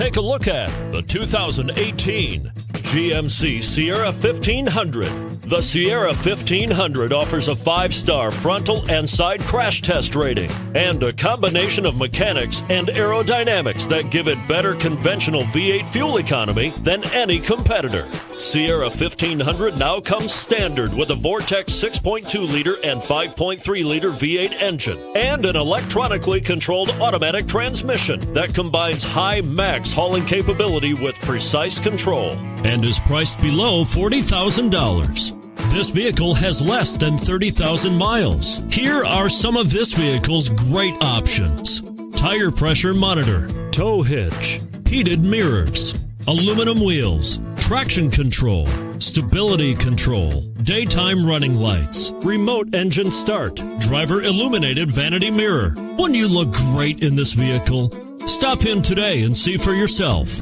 Take a look at the 2018 GMC Sierra 1500. The Sierra 1500 offers a 5-star frontal and side crash test rating and a combination of mechanics and aerodynamics that give it better conventional V8 fuel economy than any competitor. Sierra 1500 now comes standard with a Vortex 6.2-liter and 5.3-liter V8 engine and an electronically controlled automatic transmission that combines high max hauling capability with precise control and is priced below $40,000. This vehicle has less than 30,000 miles. Here are some of this vehicle's great options: tire pressure monitor, tow hitch, heated mirrors, aluminum wheels, traction control, stability control, daytime running lights, remote engine start, driver illuminated vanity mirror. Wouldn't you look great in this vehicle? Stop in today and see for yourself.